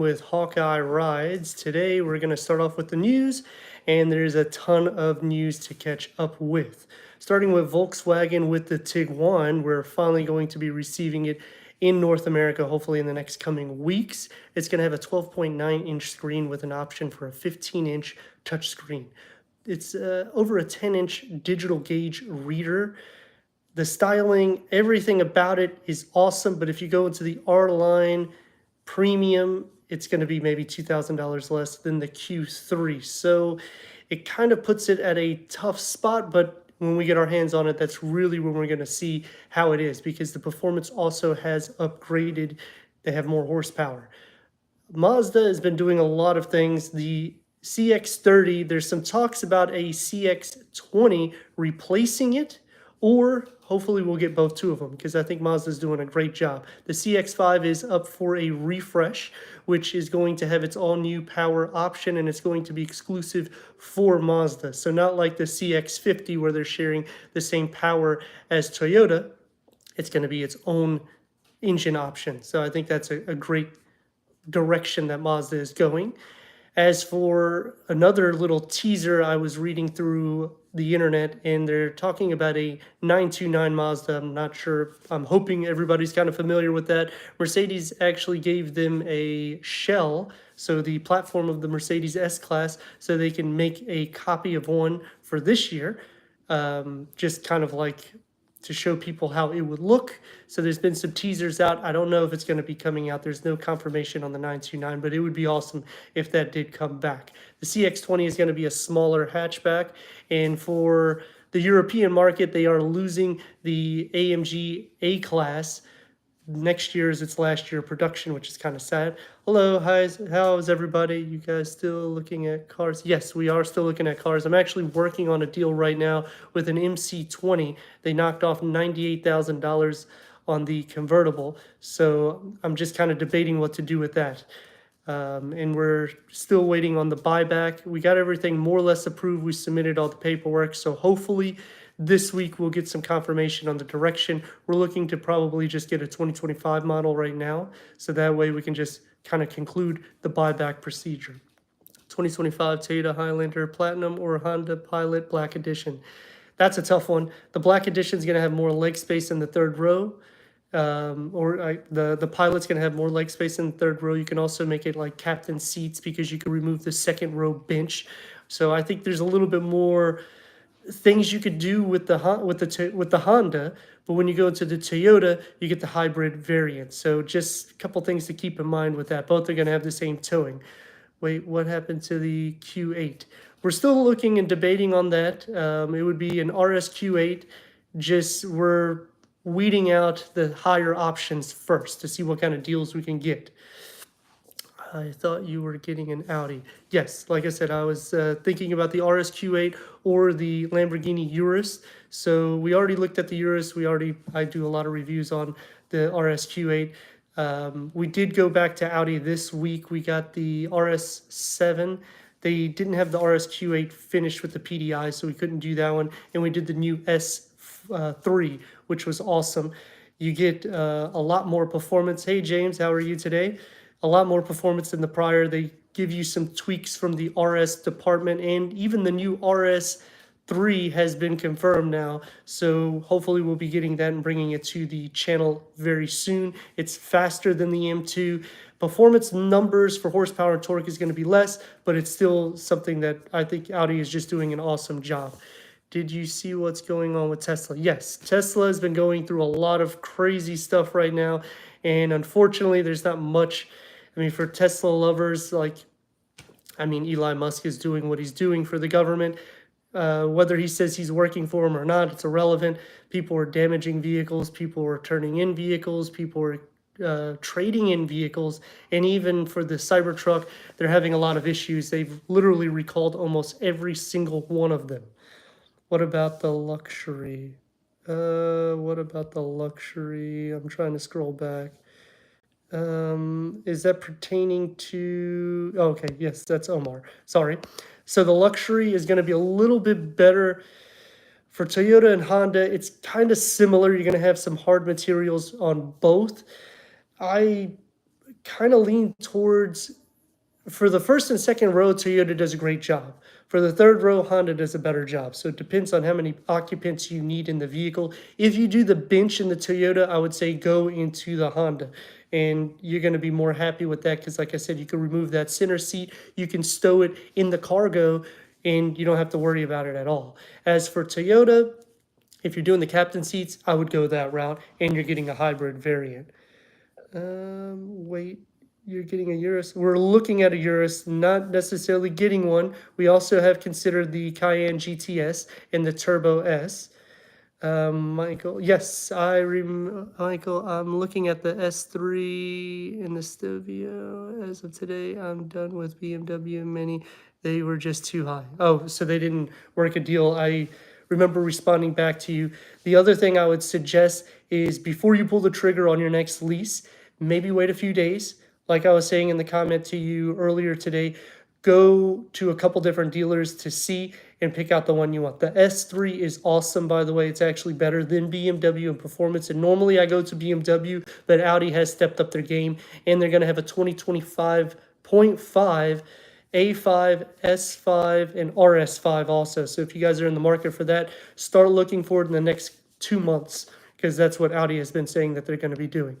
With Hawkeye Rides. Today we're going to start off with the news, and there's a ton of news to catch up with. Starting with Volkswagen with the Tiguan, we're finally going to be receiving it in North America, hopefully in the next coming weeks. It's going to have a 12.9-inch screen with an option for a 15-inch touchscreen. It's over a 10-inch digital gauge reader. The styling, everything about it is awesome, but if you go into the R line premium, it's going to be maybe $2,000 less than the Q3. So it kind of puts it at a tough spot, but when we get our hands on it, that's really when we're going to see how it is, because the performance also has upgraded. They have more horsepower. Mazda has been doing a lot of things. The CX-30, there's some talks about a CX-20 replacing it, or hopefully we'll get both two of them, because I think Mazda's doing a great job. The CX-5 is up for a refresh, which is going to have its all-new power option, and it's going to be exclusive for Mazda. So not like the CX-50 where they're sharing the same power as Toyota. It's going to be its own engine option. So I think that's a great direction that Mazda is going. As for another little teaser, I was reading through the internet, and they're talking about a 929 Mazda. I'm not sure. I'm hoping everybody's kind of familiar with that. Mercedes actually gave them a shell, so the platform of the Mercedes S-Class, so they can make a copy of one for this year, just kind of like to show people how it would look. So there's been some teasers out. I don't know if it's going to be coming out. There's no confirmation on the 929, but it would be awesome if that did come back. The CX-20 is going to be a smaller hatchback, and for the European market, they are losing the AMG A-Class. Next year is its last year of production, which is kind of sad. Hello, how's everybody? You guys still looking at cars? Yes, we are still looking at cars. I'm actually working on a deal right now with an MC20. They knocked off $98,000 on the convertible, so I'm just kind of debating what to do with that. And we're still waiting on the buyback. We got everything more or less approved. We submitted all the paperwork, so hopefully this week we'll get some confirmation on the direction. We're looking to probably just get a 2025 model right now, so that way we can just kind of conclude the buyback procedure. 2025 Toyota Highlander Platinum or Honda Pilot Black Edition. That's a tough one. The Black Edition is going to have more leg space in the third row. The Pilot's going to have more leg space in the third row. You can also make it like captain seats because you can remove the second row bench. So I think there's a little bit more things you could do with the Honda, but when you go into the Toyota, you get the hybrid variant. So just a couple things to keep in mind with that. Both are going to have the same towing. Wait, what happened to the Q8? We're still looking and debating on that. It would be an RS Q8. Just we're weeding out the higher options first to see what kind of deals we can get. I thought you were getting an Audi. Yes, like I said, I was thinking about the RSQ8 or the Lamborghini Urus. So we already looked at the Urus. I do a lot of reviews on the RSQ8. We did go back to Audi this week. We got the RS7. They didn't have the RSQ8 finished with the PDI, so we couldn't do that one. And we did the new S3, which was awesome. You get a lot more performance. Hey, James, how are you today? A lot more performance than the prior. They give you some tweaks from the RS department, and even the new RS3 has been confirmed now. So hopefully we'll be getting that and bringing it to the channel very soon. It's faster than the M2. Performance numbers for horsepower and torque is going to be less, but it's still something that I think Audi is just doing an awesome job. Did you see what's going on with Tesla? Yes, Tesla has been going through a lot of crazy stuff right now, and unfortunately there's not much. I mean, for Tesla lovers, Elon Musk is doing what he's doing for the government. Whether he says he's working for him or not, it's irrelevant. People are damaging vehicles. People are turning in vehicles. People are trading in vehicles. And even for the Cybertruck, they're having a lot of issues. They've literally recalled almost every single one of them. What about the luxury? I'm trying to scroll back. Is that pertaining to, oh, okay, yes, that's Omar. Sorry. So the luxury is going to be a little bit better for Toyota and Honda. It's kind of similar. You're going to have some hard materials on both. I kind of lean towards, for the first and second row, Toyota does a great job. For the third row, Honda does a better job. So it depends on how many occupants you need in the vehicle. If you do the bench in the Toyota, I would say go into the Honda. And you're going to be more happy with that because, like I said, you can remove that center seat. You can stow it in the cargo, and you don't have to worry about it at all. As for Toyota, if you're doing the captain seats, I would go that route, and you're getting a hybrid variant. Wait, you're getting a Urus. We're looking at a Urus, not necessarily getting one. We also have considered the Cayenne GTS and the Turbo S. Michael, yes, Michael, I'm looking at the S3 and the Stelvio. As of today, I'm done with BMW and Mini. They were just too high. Oh, so they didn't work a deal. I remember responding back to you. The other thing I would suggest is before you pull the trigger on your next lease, maybe wait a few days. Like I was saying in the comment to you earlier today, go to a couple different dealers to see and pick out the one you want. The S3 is awesome, by the way. It's actually better than BMW in performance. And normally I go to BMW, but Audi has stepped up their game, and they're going to have a 2025.5 A5, S5, and RS5 also. So if you guys are in the market for that, start looking for it in the next 2 months, because that's what Audi has been saying that they're going to be doing.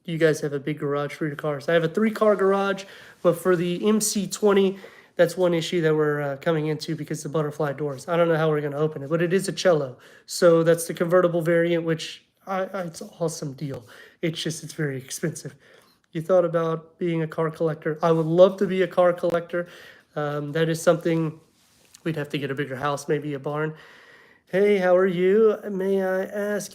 You guys have a big garage for your cars. I have a 3-car garage, but for the MC20, that's one issue that we're coming into because the butterfly doors. I don't know how we're going to open it, but it is a cello. So that's the convertible variant, which it's an awesome deal. It's just, it's very expensive. You thought about being a car collector? I would love to be a car collector. That is something, we'd have to get a bigger house, maybe a barn. Hey, how are you? May I ask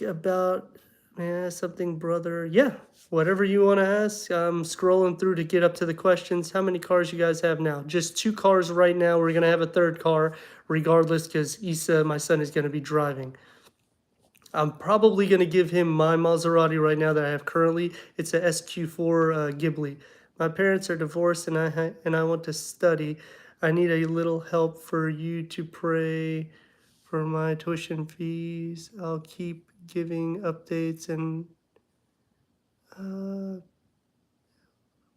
something, brother? Yeah, whatever you want to ask. I'm scrolling through to get up to the questions. How many cars you guys have now? Just 2 cars right now. We're going to have a third car regardless because Issa, my son, is going to be driving. I'm probably going to give him my Maserati right now that I have currently. It's a SQ4 Ghibli. My parents are divorced and I want to study. I need a little help for you to pray for my tuition fees. I'll keep giving updates and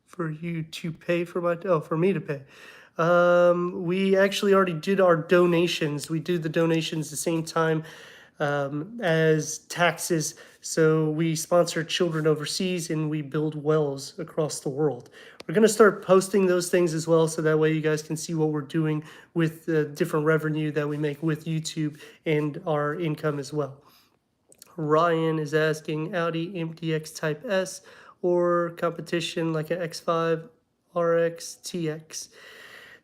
for you to pay for for me to pay. We actually already did our donations. We do the donations the same time as taxes. So we sponsor children overseas and we build wells across the world. We're going to start posting those things as well, so that way you guys can see what we're doing with the different revenue that we make with YouTube and our income as well. Ryan is asking Audi MDX Type S or competition like an X5 RX TX.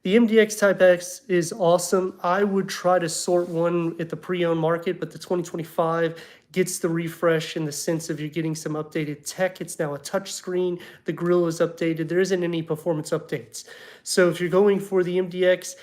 The MDX Type X is awesome. I would try to sort one at the pre-owned market, but the 2025 gets the refresh in the sense of you're getting some updated tech. It's now a touchscreen. The grille is updated. There isn't any performance updates. So if you're going for the MDX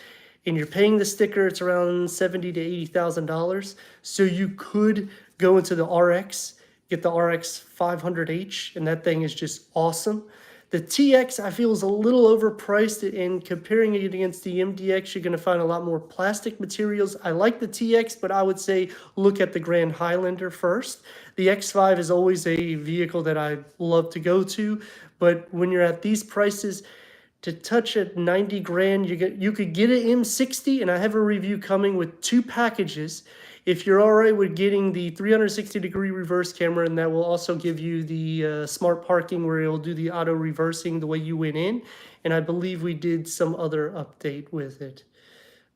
and you're paying the sticker, it's around $70,000 to $80,000. So you could go into the RX, get the RX 500H, and that thing is just awesome. The TX, I feel, is a little overpriced, and comparing it against the MDX, you're going to find a lot more plastic materials. I like the TX, but I would say look at the Grand Highlander first. The X5 is always a vehicle that I love to go to, but when you're at these prices, to touch at 90 grand, you could get an M60, and I have a review coming with 2 packages. If you're all right with getting the 360-degree reverse camera, and that will also give you the smart parking where it'll do the auto reversing the way you went in. And I believe we did some other update with it.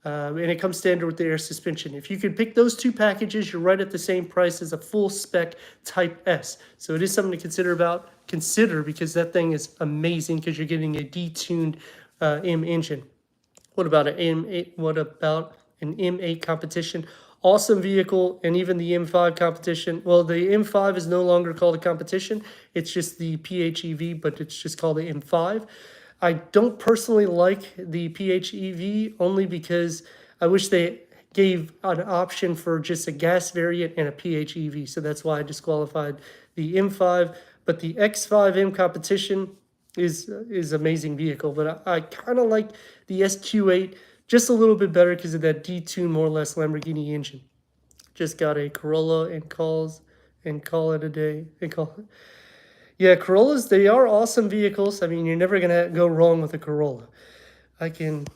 And it comes standard with the air suspension. If you could pick those 2 packages, you're right at the same price as a full spec Type S. So it is something to consider because that thing is amazing because you're getting a detuned M engine. What about an M8? What about an M8 competition? Awesome vehicle, and even the M5 competition. Well, the M5 is no longer called a competition. It's just the PHEV, but it's just called the M5. I don't personally like the PHEV only because I wish they gave an option for just a gas variant and a PHEV. So that's why I disqualified the M5. But the X5M competition is amazing vehicle. But I kind of like the SQ8 just a little bit better because of that detuned, more or less Lamborghini engine. Just got a Corolla and call it a day. Yeah, Corollas, they are awesome vehicles. I mean, you're never gonna go wrong with a Corolla. I can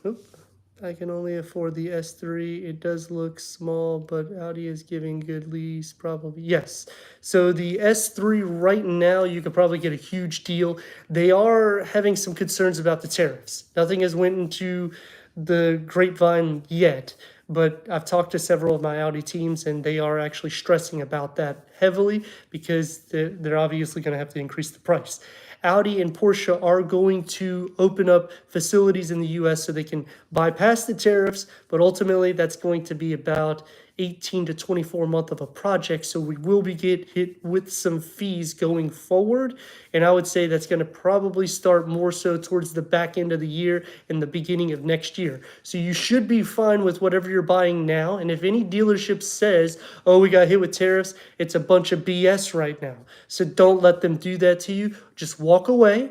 only afford the S3. It does look small, but Audi is giving good lease, probably. Yes. So the S3 right now, you could probably get a huge deal. They are having some concerns about the tariffs. Nothing has went into the grapevine yet, but I've talked to several of my Audi teams, and they are actually stressing about that heavily because they're obviously going to have to increase the price. Audi and Porsche are going to open up facilities in the US so they can bypass the tariffs, but ultimately that's going to be about 18 to 24 month of a project. So we will be get hit with some fees going forward. And I would say that's going to probably start more so towards the back end of the year and the beginning of next year. So you should be fine with whatever you're buying now. And if any dealership says, oh, we got hit with tariffs, it's a bunch of BS right now. So don't let them do that to you. Just walk away.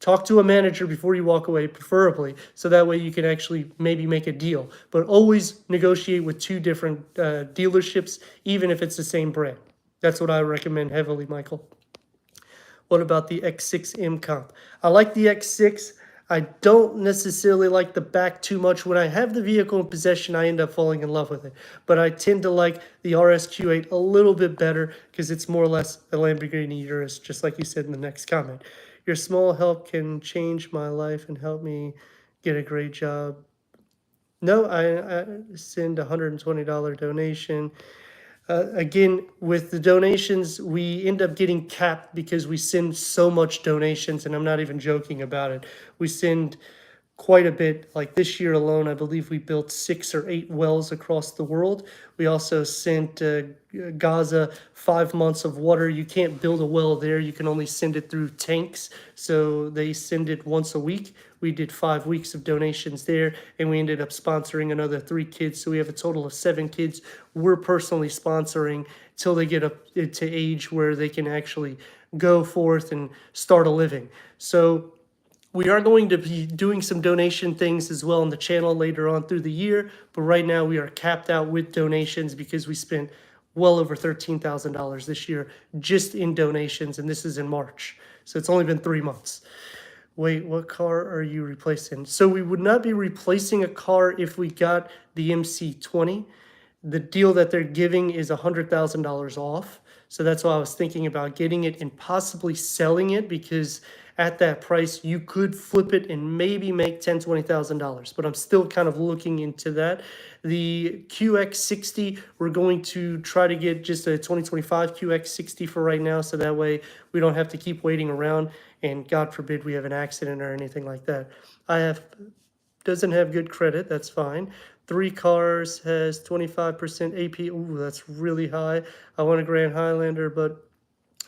Talk to a manager before you walk away, preferably, so that way you can actually maybe make a deal. But always negotiate with two different dealerships, even if it's the same brand. That's what I recommend heavily, Michael. What about the X6M comp? I like the X6. I don't necessarily like the back too much. When I have the vehicle in possession, I end up falling in love with it. But I tend to like the RSQ8 a little bit better because it's more or less a Lamborghini Urus, just like you said in the next comment. Your small help can change my life and help me get a great job. No, I send a $120 donation. Again, with the donations, we end up getting capped because we send so much donations, and I'm not even joking about it. We send quite a bit. Like this year alone, I believe we built 6 or 8 wells across the world. We also sent Gaza 5 months of water. You can't build a well there. You can only send it through tanks. So they send it once a week. We did 5 weeks of donations there, and we ended up sponsoring another 3 kids. So we have a total of 7 kids we're personally sponsoring till they get up to age where they can actually go forth and start a living. So we are going to be doing some donation things as well on the channel later on through the year, but right now we are capped out with donations because we spent well over $13,000 this year just in donations, and this is in March. So it's only been 3 months. Wait, what car are you replacing? So we would not be replacing a car if we got the MC20. The deal that they're giving is $100,000 off. So that's why I was thinking about getting it and possibly selling it, because at that price you could flip it and maybe make $10,000, $20,000. But I'm still kind of looking into that. The QX60, we're going to try to get just a 2025 QX60 for right now, so that way we don't have to keep waiting around and God forbid we have an accident or anything like that. Doesn't have good credit, that's fine. 3 cars, has 25% AP. Ooh, that's really high. I want a Grand Highlander, but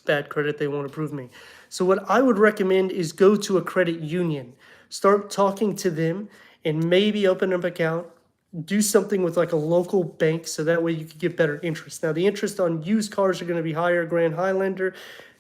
bad credit, they won't approve me. So what I would recommend is go to a credit union. Start talking to them and maybe open an account. Do something with like a local bank so that way you could get better interest. Now, the interest on used cars are going to be higher. Grand Highlander,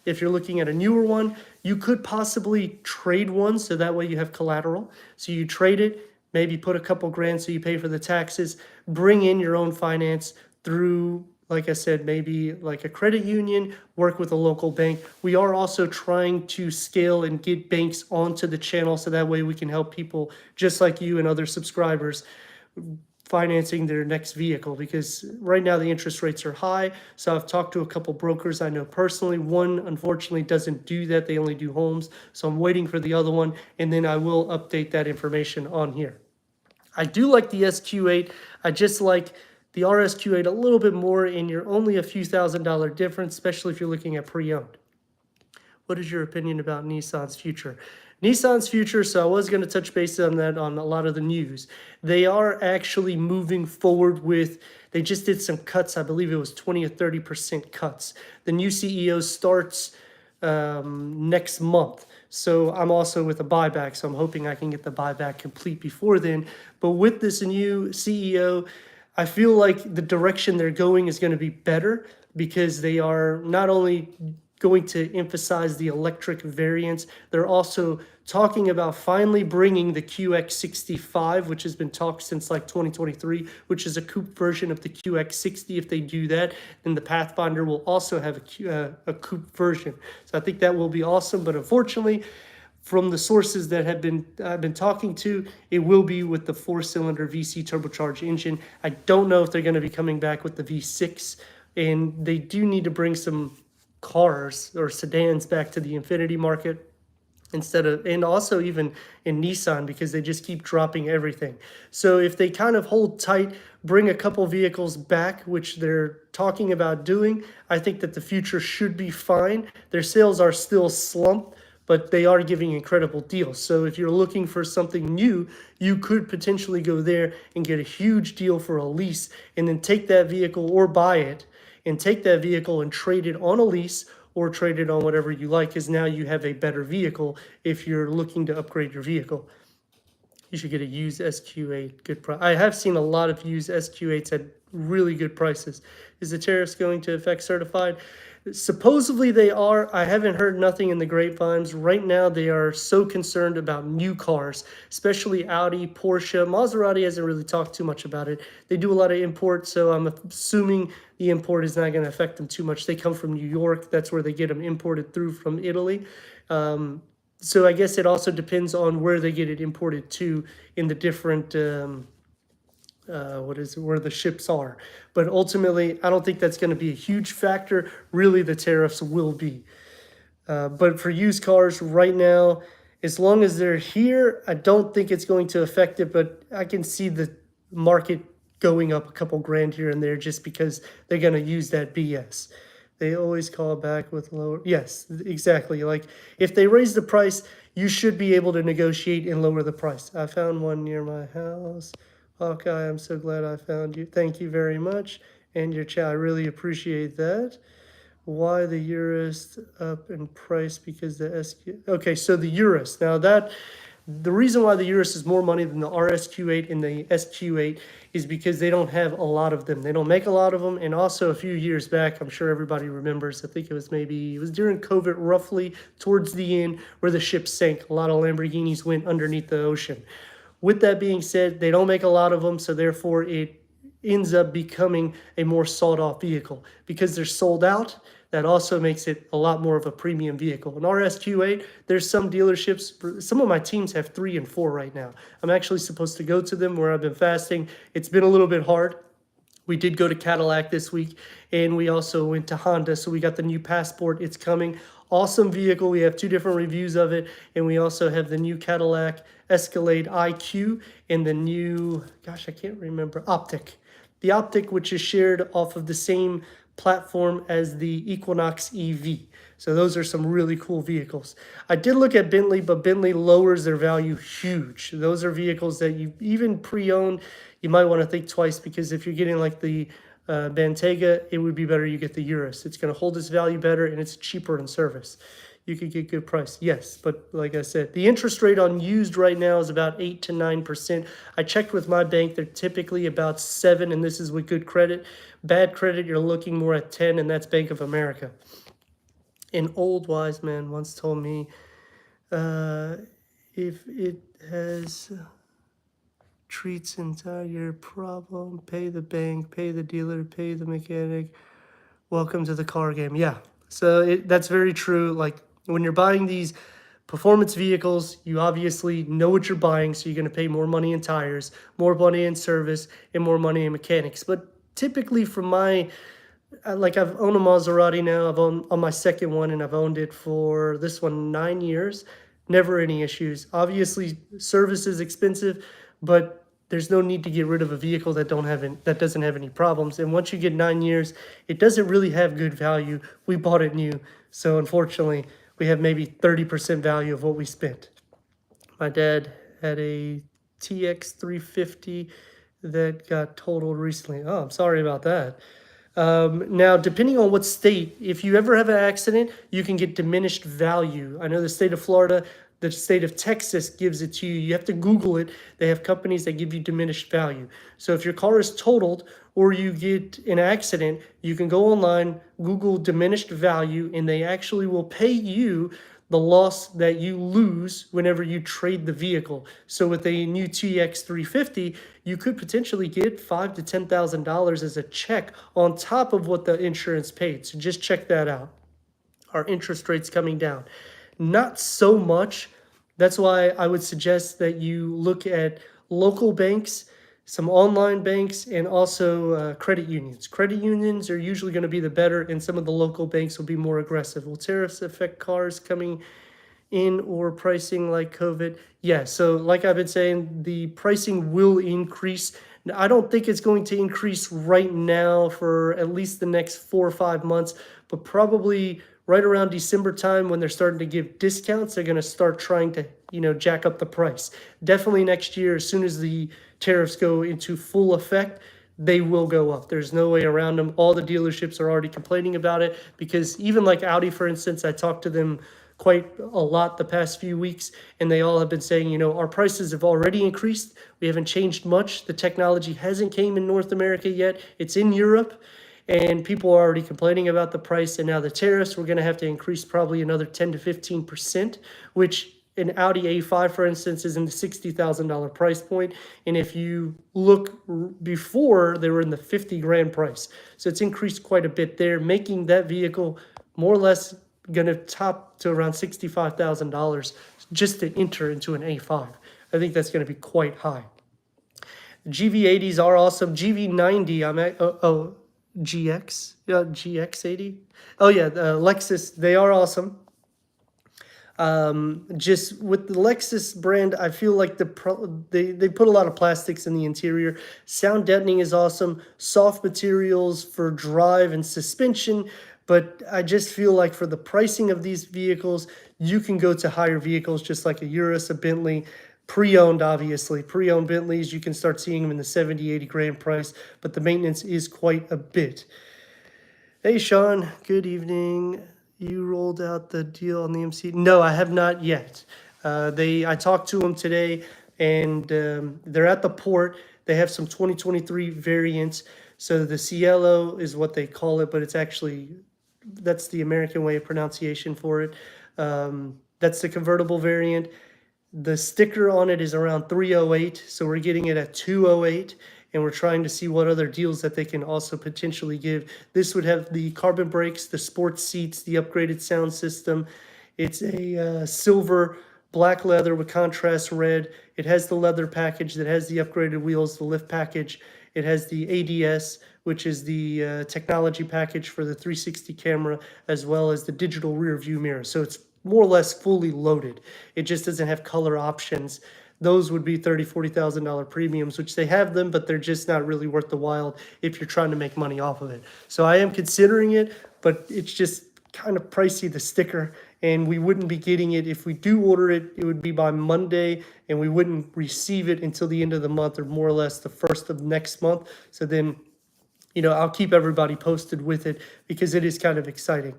if you're looking at a newer one, you could possibly trade one so that way you have collateral. So you trade it, maybe put a couple grand so you pay for the taxes, bring in your own finance through, like I said, maybe like a credit union, work with a local bank. We are also trying to scale and get banks onto the channel so that way we can help people just like you and other subscribers financing their next vehicle, because right now the interest rates are high. So I've talked to a couple brokers I know personally. One unfortunately doesn't do that, they only do homes. So I'm waiting for the other one, and then I will update that information on here. I do like the SQ8. I just like the RSQ8 a little bit more, and you're only a few $1,000 difference, especially if you're looking at pre-owned. What is your opinion about Nissan's future? Nissan's future, so I was going to touch base on that on a lot of the news. They are actually moving forward with, they just did some cuts. I believe it was 20 or 30% cuts. The new CEO starts next month. So I'm also with a buyback, so I'm hoping I can get the buyback complete before then. But with this new CEO, I feel like the direction they're going is going to be better, because they are not only going to emphasize the electric variants. They're also talking about finally bringing the QX65, which has been talked since like 2023, which is a coupe version of the QX60. If they do that, then the Pathfinder will also have a coupe version. So I think that will be awesome. But unfortunately, from the sources that have been I've been talking to, it will be with the 4-cylinder VC turbocharged engine. I don't know if they're going to be coming back with the V6, and they do need to bring some cars or sedans back to the Infinity market instead of, and also even in Nissan, because they just keep dropping everything. So if they kind of hold tight, bring a couple vehicles back, which they're talking about doing, I think that the future should be fine. Their sales are still slumped, but they are giving incredible deals. So if you're looking for something new, you could potentially go there and get a huge deal for a lease, and then take that vehicle or buy it and take that vehicle and trade it on a lease or trade it on whatever you like, because now you have a better vehicle if you're looking to upgrade your vehicle. You should get a used SQ8, good price. I have seen a lot of used SQ8s at really good prices. Is the tariffs going to affect certified? Supposedly they are. I haven't heard nothing in the grapevines. Right now they are so concerned about new cars, especially Audi, Porsche. Maserati hasn't really talked too much about it. They do a lot of import, so I'm assuming the import is not going to affect them too much. They come from New York. That's where they get them imported through from Italy. So I guess it also depends on where they get it imported to in the different where the ships are. But ultimately, I don't think that's going to be a huge factor. Really, the tariffs will be. But for used cars right now, as long as they're here, I don't think it's going to affect it. But I can see the market going up a couple grand here and there just because they're going to use that BS. They always call back with lower. Yes, exactly. Like if they raise the price, you should be able to negotiate and lower the price. I found one near my house. Hawkeye, I'm so glad I found you. Thank you very much. And your chat, I really appreciate that. Why the Urus up in price? Because the SQ. Okay, so the Urus. Now that the reason why the Urus is more money than the RSQ8 and the SQ8 is because they don't have a lot of them. They don't make a lot of them. And also a few years back, I'm sure everybody remembers, I think it was during COVID, roughly towards the end, where the ship sank. A lot of Lamborghinis went underneath the ocean. With that being said, they don't make a lot of them, so therefore it ends up becoming a more sought-off vehicle. Because they're sold out, that also makes it a lot more of a premium vehicle. An RSQ8, there's some dealerships, some of my teams have 3 and 4 right now. I'm actually supposed to go to them where I've been fasting. It's been a little bit hard. We did go to Cadillac this week, and we also went to Honda, so we got the new Passport. It's coming. Awesome vehicle. We have 2 different reviews of it, and we also have the new Cadillac Escalade IQ and the new, gosh, I can't remember, Optic. The Optic, which is shared off of the same platform as the Equinox EV. So those are some really cool vehicles. I did look at Bentley, but Bentley lowers their value huge. Those are vehicles that you even pre-owned, you might want to think twice, because if you're getting like the Bentayga, it would be better you get the Urus. It's going to hold its value better, and it's cheaper in service. You could get good price, yes, but like I said, the interest rate on used right now is about 8 to 9%. I checked with my bank; they're typically about 7, and this is with good credit. Bad credit, you're looking more at 10, and that's Bank of America. An old wise man once told me, if it has treats entire problem, pay the bank, pay the dealer, pay the mechanic. Welcome to the car game. Yeah, so that's very true. Like when you're buying these performance vehicles, you obviously know what you're buying, so you're going to pay more money in tires, more money in service, and more money in mechanics. But typically from my, like I've owned a Maserati now, I've owned on my second one, and I've owned it for this one 9 years. Never any issues. Obviously, service is expensive, but there's no need to get rid of a vehicle that doesn't have any problems. And once you get 9 years, it doesn't really have good value. We bought it new, so unfortunately, we have maybe 30% value of what we spent. My dad had a TX 350 that got totaled recently. Oh, I'm sorry about that. Now, depending on what state, if you ever have an accident, you can get diminished value. I know the state of Florida, the state of Texas gives it to you. You have to Google it. They have companies that give you diminished value. So if your car is totaled or you get in an accident, you can go online, Google diminished value, and they actually will pay you the loss that you lose whenever you trade the vehicle. So with a new TX 350, you could potentially get $5,000 to $10,000 as a check on top of what the insurance paid. So just check that out. Our interest rates coming down. Not so much. That's why I would suggest that you look at local banks, some online banks, and also credit unions. Credit unions are usually going to be the better, and some of the local banks will be more aggressive. Will tariffs affect cars coming in or pricing like COVID? Yeah, so like I've been saying, the pricing will increase. I don't think it's going to increase right now for at least the next 4 or 5 months, but probably right around December time when they're starting to give discounts, they're going to start trying to, jack up the price. Definitely next year, as soon as the tariffs go into full effect, they will go up. There's no way around them. All the dealerships are already complaining about it because even like Audi, for instance, I talked to them quite a lot the past few weeks, and they all have been saying, our prices have already increased. We haven't changed much. The technology hasn't came in North America yet. It's in Europe, and people are already complaining about the price. And now the tariffs, we're going to have to increase probably another 10 to 15%, which an Audi A5, for instance, is in the $60,000 price point. And if you look before, they were in the 50 grand price. So it's increased quite a bit there, making that vehicle more or less going to top to around $65,000 just to enter into an A5. I think that's going to be quite high. GV80s are awesome. GV90, I'm at, GX, GX80. Oh yeah, Lexus, they are awesome. Just with the Lexus brand, I feel like they put a lot of plastics in the interior. Sound deadening is awesome. Soft materials for drive and suspension. But I just feel like for the pricing of these vehicles, you can go to higher vehicles just like a Urus, a Bentley, pre-owned, obviously. Pre-owned Bentleys, you can start seeing them in the 70, 80 grand price, but the maintenance is quite a bit. Hey, Sean, good evening. You rolled out the deal on the MC? No, I have not yet. I talked to them today, and they're at the port. They have some 2023 variants. So the Cielo is what they call it, but it's actually, that's the American way of pronunciation for it. That's the convertible variant. The sticker on it is around 308, so we're getting it at 208, and we're trying to see what other deals that they can also potentially give. This would have the carbon brakes, the sports seats, the upgraded sound system. It's a silver black leather with contrast red. It has the leather package that has the upgraded wheels, the lift package. It has the ADS, which is the technology package for the 360 camera, as well as the digital rear view mirror. So it's more or less fully loaded. It just doesn't have color options. Those would be $30,000, $40,000 premiums, which they have them, but they're just not really worth the while if you're trying to make money off of it. So I am considering it, but it's just kind of pricey, the sticker, and we wouldn't be getting it. If we do order it, it would be by Monday, and we wouldn't receive it until the end of the month, or more or less the first of next month. So then, I'll keep everybody posted with it because it is kind of exciting.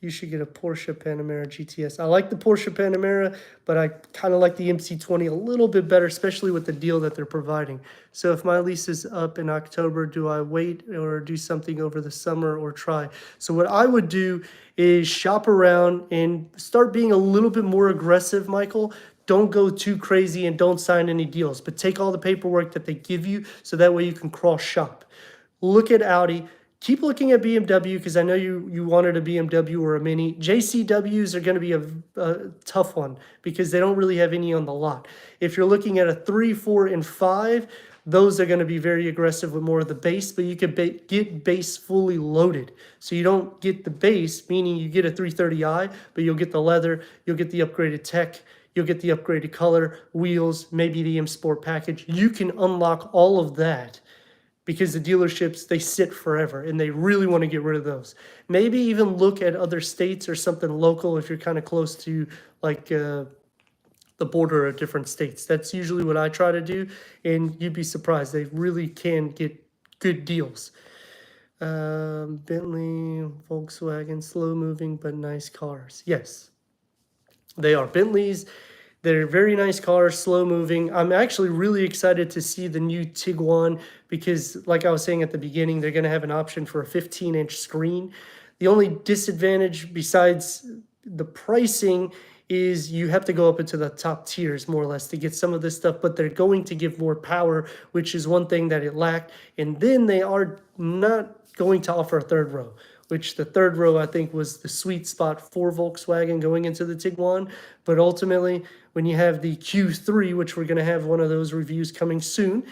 You should get a Porsche Panamera GTS. I like the Porsche Panamera, but I kind of like the MC20 a little bit better, especially with the deal that they're providing. So if my lease is up in October, do I wait or do something over the summer or try? So what I would do is shop around and start being a little bit more aggressive, Michael. Don't go too crazy and don't sign any deals, but take all the paperwork that they give you so that way you can cross shop. Look at Audi. Keep looking at BMW because I know you wanted a BMW or a Mini. JCWs are going to be a tough one because they don't really have any on the lot. If you're looking at a 3, 4, and 5, those are going to be very aggressive with more of the base, but you could get base fully loaded. So you don't get the base, meaning you get a 330i, but you'll get the leather, you'll get the upgraded tech, you'll get the upgraded color, wheels, maybe the M Sport package. You can unlock all of that because the dealerships, they sit forever and they really want to get rid of those. Maybe even look at other states or something local if you're kind of close to like the border of different states. That's usually what I try to do, and you'd be surprised. They really can get good deals. Bentley, Volkswagen, slow moving but nice cars. Yes. They are Bentleys. They're very nice cars, slow moving. I'm actually really excited to see the new Tiguan because, like I was saying at the beginning, they're going to have an option for a 15-inch screen. The only disadvantage besides the pricing is you have to go up into the top tiers more or less to get some of this stuff, but they're going to give more power, which is one thing that it lacked. And then they are not going to offer a third row, which the third row I think was the sweet spot for Volkswagen going into the Tiguan. But ultimately, when you have the Q3, which we're going to have one of those reviews coming soon,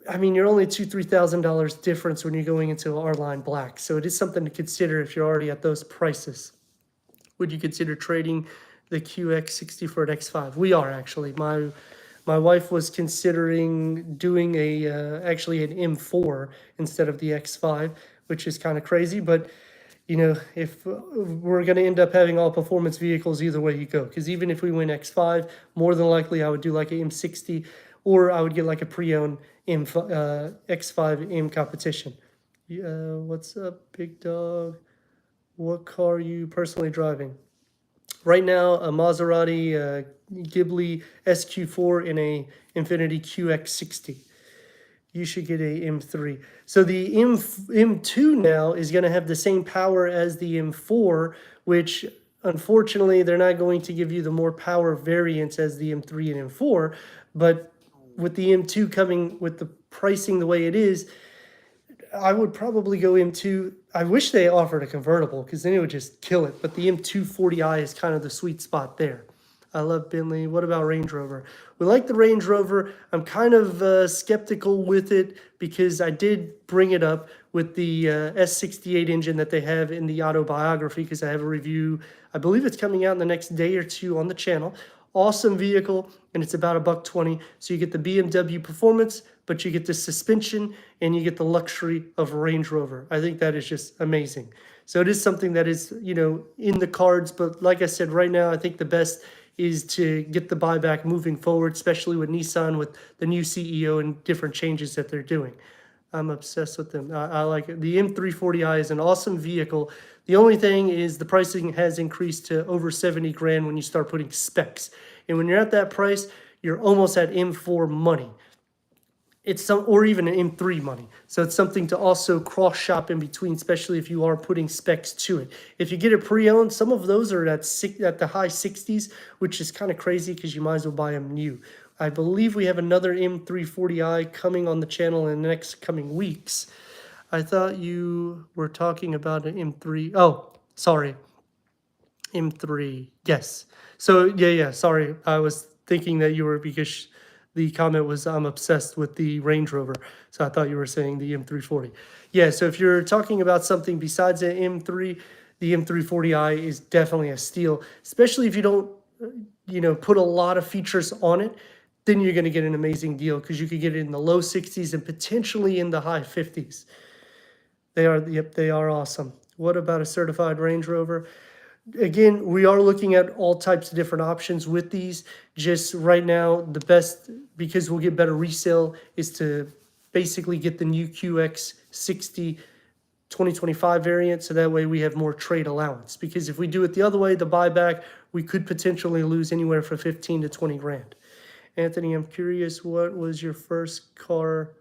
I mean, you're only $3,000 difference when you're going into R-Line Black. So it is something to consider if you're already at those prices. Would you consider trading the QX60 for an X5? We are actually. My wife was considering doing actually an M4 instead of the X5, which is kind of crazy. But if we're going to end up having all performance vehicles, either way you go, because even if we win X5, more than likely I would do like an M60, or I would get like a pre-owned X5 M competition. What's up, big dog? What car are you personally driving? Right now, a Maserati Ghibli SQ4 and a Infiniti QX60. You should get a M3. So the M2 now is going to have the same power as the M4, which unfortunately they're not going to give you the more power variants as the M3 and M4. But with the M2 coming with the pricing the way it is, I would probably go M2. I wish they offered a convertible because then it would just kill it. But the M240i is kind of the sweet spot there. I love Bentley. What about Range Rover? We like the Range Rover. I'm kind of skeptical with it because I did bring it up with the S68 engine that they have in the autobiography because I have a review. I believe it's coming out in the next day or two on the channel. Awesome vehicle, and it's about $120. So you get the BMW performance, but you get the suspension and you get the luxury of Range Rover. I think that is just amazing. So it is something that is, in the cards. But like I said, right now, I think the best is to get the buyback moving forward, especially with Nissan, with the new CEO and different changes that they're doing. I'm obsessed with them. I like it. The M340i is an awesome vehicle. The only thing is the pricing has increased to over 70 grand when you start putting specs. And when you're at that price, you're almost at M4 money. Or even an M3 money. So it's something to also cross shop in between, especially if you are putting specs to it. If you get it pre-owned, some of those are at the high 60s, which is kind of crazy because you might as well buy them new. I believe we have another M340i coming on the channel in the next coming weeks. I thought you were talking about an M3. Oh, sorry. M3. Yes. So, yeah. Sorry. I was thinking that you were, because the comment was, I'm obsessed with the Range Rover. So I thought you were saying the M340. Yeah, so if you're talking about something besides the M3, the M340i is definitely a steal, especially if you don't, put a lot of features on it. Then you're going to get an amazing deal because you could get it in the low 60s and potentially in the high 50s. They are awesome. What about a certified Range Rover? Again, we are looking at all types of different options with these. Just right now, the best, because we'll get better resale, is to basically get the new QX60 2025 variant, so that way we have more trade allowance. Because if we do it the other way, the buyback, we could potentially lose anywhere from 15 to 20 grand. Anthony, I'm curious, what was your first car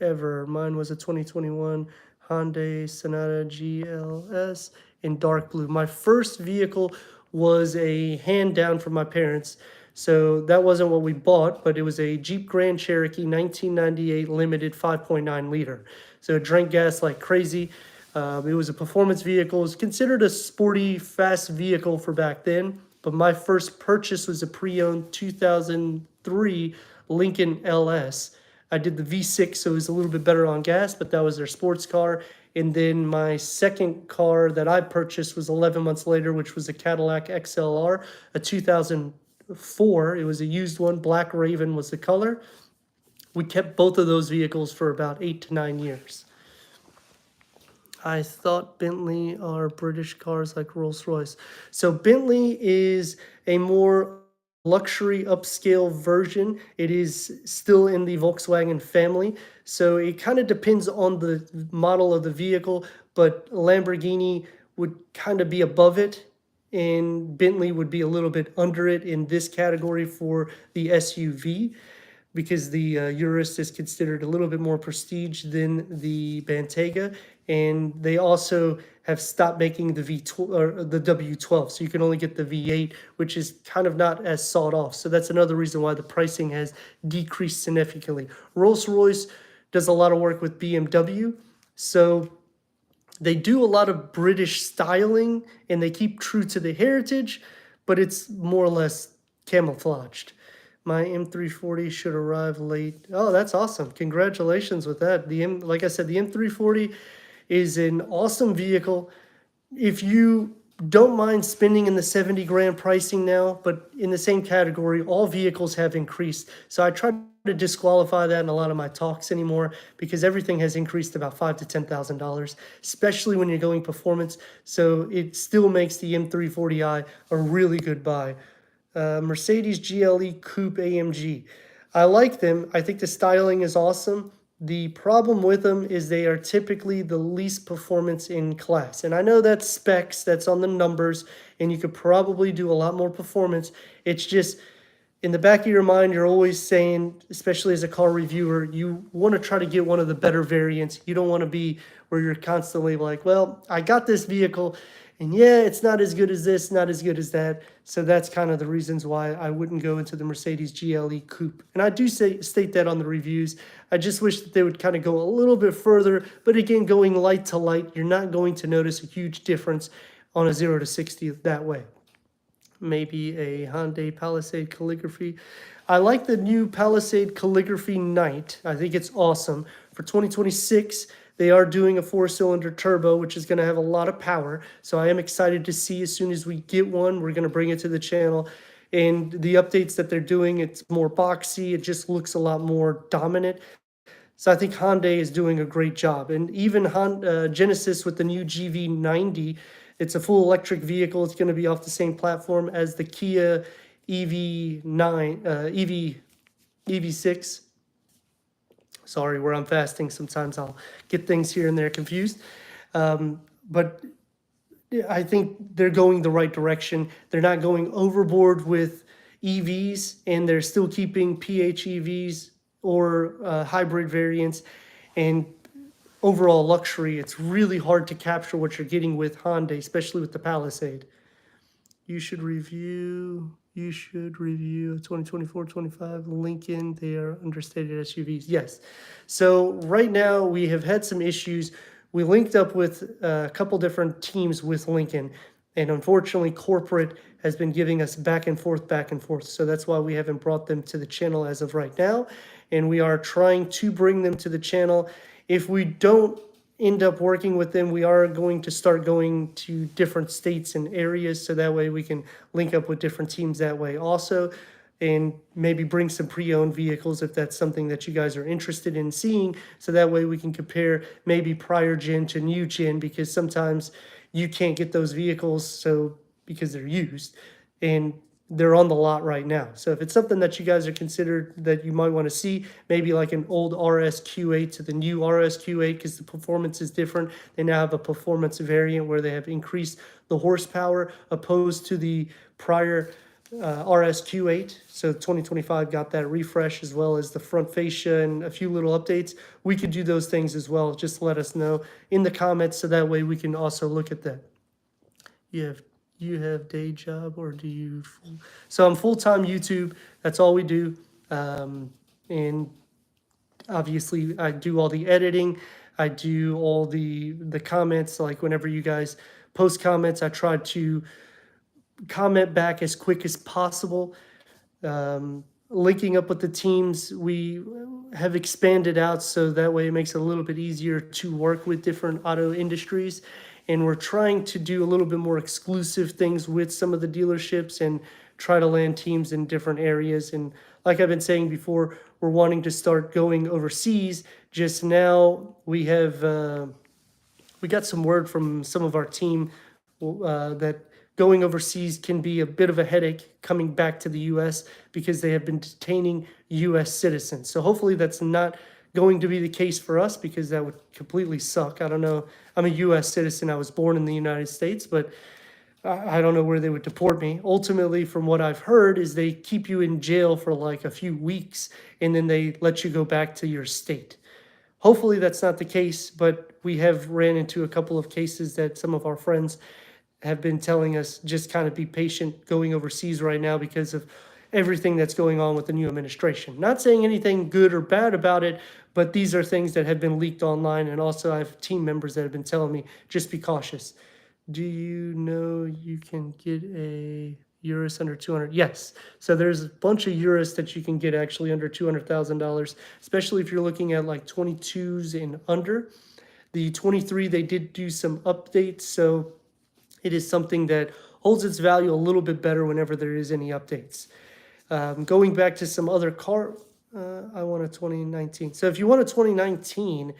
ever? Mine was a 2021 Hyundai Sonata GLS in dark blue. My first vehicle was a hand down from my parents. So that wasn't what we bought, but it was a Jeep Grand Cherokee 1998 limited 5.9 liter. So it drank gas like crazy. It was a performance vehicle. It was considered a sporty, fast vehicle for back then. But my first purchase was a pre-owned 2003 Lincoln LS. I did the V6, so it was a little bit better on gas, but that was their sports car. And then my second car that I purchased was 11 months later, which was a Cadillac XLR, a 2004. It was a used one. Black Raven was the color. We kept both of those vehicles for about 8 to 9 years. I thought Bentley are British cars like Rolls-Royce. So Bentley is a more luxury upscale version. It is still in the Volkswagen family. So it kind of depends on the model of the vehicle, but Lamborghini would kind of be above it and Bentley would be a little bit under it in this category for the SUV, because the Urus is considered a little bit more prestige than the Bentayga, and they also have stopped making the V12 or the W12, so you can only get the V8, which is kind of not as sought off. So that's another reason why the pricing has decreased significantly. Rolls-Royce does a lot of work with BMW, so they do a lot of British styling and they keep true to the heritage, but it's more or less camouflaged. My M340 should arrive late. Oh, that's awesome. Congratulations with that. Like I said, the M340 is an awesome vehicle. If you don't mind spending in the 70 grand pricing now, but in the same category, all vehicles have increased. So I try to disqualify that in a lot of my talks anymore, because everything has increased about $5,000 to $10,000, especially when you're going performance. So it still makes the M340i a really good buy. Mercedes GLE Coupe AMG. I like them. I think the styling is awesome. The problem with them is they are typically the least performance in class. And I know that's specs, that's on the numbers, and you could probably do a lot more performance. It's just in the back of your mind, you're always saying, especially as a car reviewer, you want to try to get one of the better variants. You don't want to be where you're constantly like, well, I got this vehicle, and yeah, it's not as good as this, not as good as that. So that's kind of the reasons why I wouldn't go into the Mercedes GLE Coupe. And I do state that on the reviews. I just wish that they would kind of go a little bit further. But again, going light to light, you're not going to notice a huge difference on a 0 to 60 that way. Maybe a Hyundai Palisade calligraphy. I like the new Palisade calligraphy Night. I think it's awesome. For 2026, they are doing a 4-cylinder turbo, which is going to have a lot of power. So I am excited to see as soon as we get one, we're going to bring it to the channel. And the updates that they're doing, it's more boxy. It just looks a lot more dominant. So I think Hyundai is doing a great job. And even Genesis with the new GV90, it's a full electric vehicle. It's going to be off the same platform as the Kia EV9, EV6. Sorry, where I'm fasting, sometimes I'll get things here and there confused. But I think they're going the right direction. They're not going overboard with EVs, and they're still keeping PHEVs or hybrid variants. And overall luxury, it's really hard to capture what you're getting with Hyundai, especially with the Palisade. You should review a 2024-25 Lincoln. They are understated SUVs. Yes. So right now we have had some issues. We linked up with a couple different teams with Lincoln, and unfortunately corporate has been giving us back and forth. So that's why we haven't brought them to the channel as of right now. And we are trying to bring them to the channel. If we don't end up working with them, we are going to start going to different states and areas, so that way we can link up with different teams that way also, and maybe bring some pre-owned vehicles if that's something that you guys are interested in seeing, so that way we can compare maybe prior gen to new gen, because sometimes you can't get those vehicles because they're used and they're on the lot right now. So if it's something that you guys are considered that you might want to see, maybe like an old RSQ8 to the new RSQ8, because the performance is different. They now have a performance variant where they have increased the horsepower opposed to the prior RSQ8. So 2025 got that refresh, as well as the front fascia and a few little updates. We could do those things as well. Just let us know in the comments, so that way we can also look at that. You have day job, or do you? So I'm full-time YouTube. That's all we do. And obviously I do all the editing. I do all the comments. Like whenever you guys post comments, I try to comment back as quick as possible. Linking up with the teams, we have expanded out, so that way it makes it a little bit easier to work with different auto industries. And we're trying to do a little bit more exclusive things with some of the dealerships and try to land teams in different areas. And like I've been saying before, we're wanting to start going overseas. Just now we have we got some word from some of our team that going overseas can be a bit of a headache coming back to the U.S. because they have been detaining U.S. citizens. So hopefully that's not going to be the case for us, because that would completely suck. I don't know. I'm a U.S. citizen. I was born in the United States, but I don't know where they would deport me. Ultimately, from what I've heard, is they keep you in jail for like a few weeks and then they let you go back to your state. Hopefully, that's not the case, but we have ran into a couple of cases that some of our friends have been telling us just kind of be patient going overseas right now because of everything that's going on with the new administration. Not saying anything good or bad about it, but these are things that have been leaked online. And also, I have team members that have been telling me just be cautious. Do you know you can get a Urus under 200? Yes. So there's a bunch of Urus that you can get actually under $200,000, especially if you're looking at like 22s and under. The 23, they did do some updates, so it is something that holds its value a little bit better whenever there is any updates. Going back to some other car, I want a 2019. So if you want a 2019,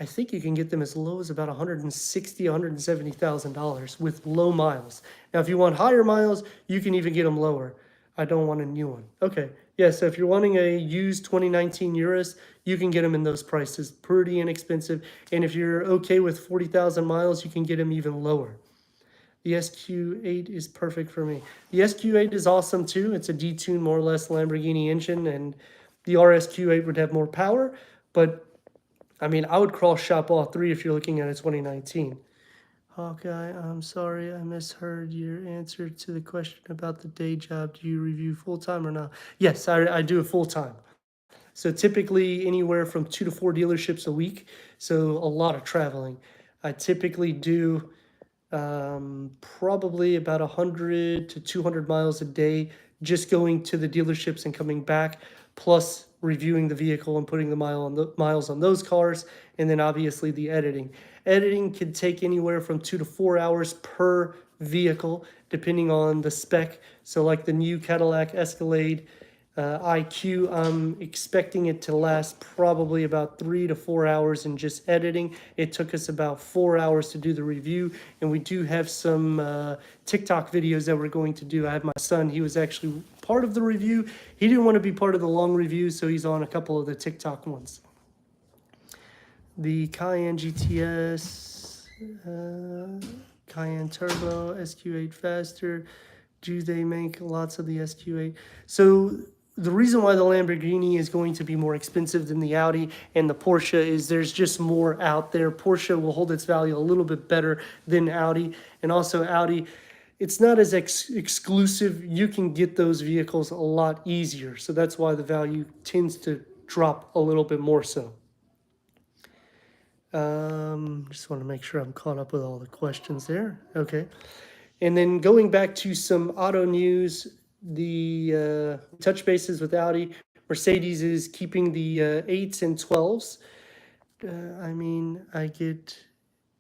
I think you can get them as low as about 160, $170,000 with low miles. Now, if you want higher miles, you can even get them lower. I don't want a new one. Okay, yeah. So if you're wanting a used 2019 Urus, you can get them in those prices, pretty inexpensive. And if you're okay with 40,000 miles, you can get them even lower. The SQ8 is perfect for me. The SQ8 is awesome too. It's a detuned, more or less Lamborghini engine, and the RSQ8 would have more power. But I mean, I would cross shop all three if you're looking at a 2019. Hawkeye, I'm sorry, I misheard your answer to the question about the day job. Do you review full time or not? Yes, I do it full time. So typically anywhere from 2 to 4 dealerships a week. So a lot of traveling. I typically do probably about 100 to 200 miles a day, just going to the dealerships and coming back, plus reviewing the vehicle and putting the miles on those cars, and then obviously the editing. Editing can take anywhere from 2 to 4 hours per vehicle, depending on the spec. So like the new Cadillac Escalade IQ, I'm expecting it to last probably about 3 to 4 hours in just editing. It took us about 4 hours to do the review, and we do have some TikTok videos that we're going to do. I have my son, he was actually part of the review. He didn't want to be part of the long review, so he's on a couple of the TikTok ones. The Cayenne GTS, Cayenne Turbo, SQ8 faster. Do they make lots of the SQ8? So the reason why the Lamborghini is going to be more expensive than the Audi and the Porsche is there's just more out there. Porsche will hold its value a little bit better than Audi. And also Audi, it's not as exclusive. You can get those vehicles a lot easier. So that's why the value tends to drop a little bit more so. Just want to make sure I'm caught up with all the questions there. Okay. And then going back to some auto news, the touch bases with Audi. Mercedes is keeping the 8s and 12s. I mean, I get,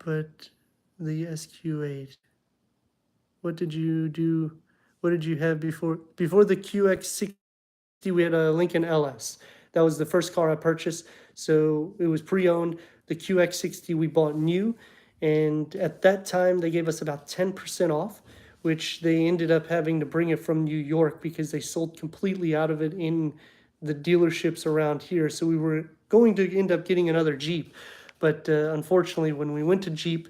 but the SQ8. What did you do? What did you have before the QX60? We had a Lincoln LS. That was the first car I purchased. So it was pre-owned. The QX60 we bought new. And at that time, they gave us about 10% off, which they ended up having to bring it from New York because they sold completely out of it in the dealerships around here. So we were going to end up getting another Jeep. But unfortunately, when we went to Jeep,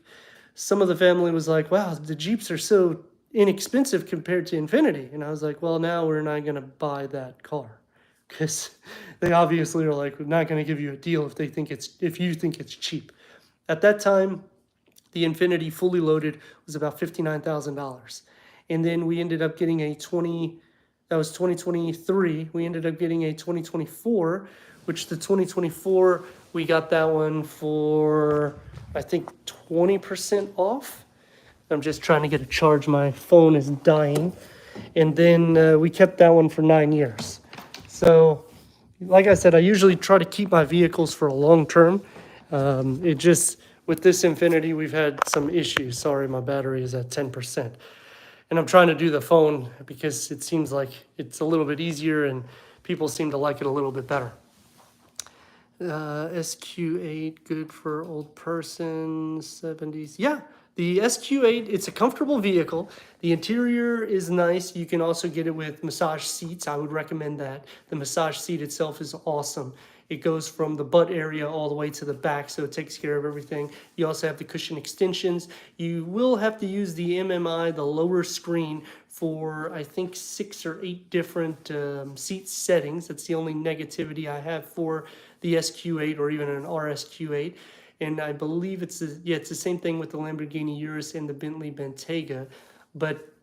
some of the family was like, wow, the Jeeps are so inexpensive compared to Infiniti. And I was like, well, now we're not going to buy that car. Because they obviously are like, we're not going to give you a deal if you think it's cheap. At that time, the Infiniti fully loaded was about $59,000. And then we ended up getting that was 2023. We ended up getting a 2024, which the 2024, we got that one for, I think, 20% off. I'm just trying to get a charge. My phone is dying. And then we kept that one for 9 years. So, like I said, I usually try to keep my vehicles for a long term. With this Infiniti, we've had some issues. Sorry, my battery is at 10%. And I'm trying to do the phone because it seems like it's a little bit easier and people seem to like it a little bit better. SQ8, good for old persons, 70s. Yeah, The SQ8, it's a comfortable vehicle. The interior is nice. You can also get it with massage seats. I would recommend that. The massage seat itself is awesome. It goes from the butt area all the way to the back, so it takes care of everything. You also have the cushion extensions. You will have to use the MMI, the lower screen, for I think 6 or 8 different seat settings. That's the only negativity I have for the SQ8 or even an RSQ8. And I believe it's the same thing with the Lamborghini Urus and the Bentley Bentayga. But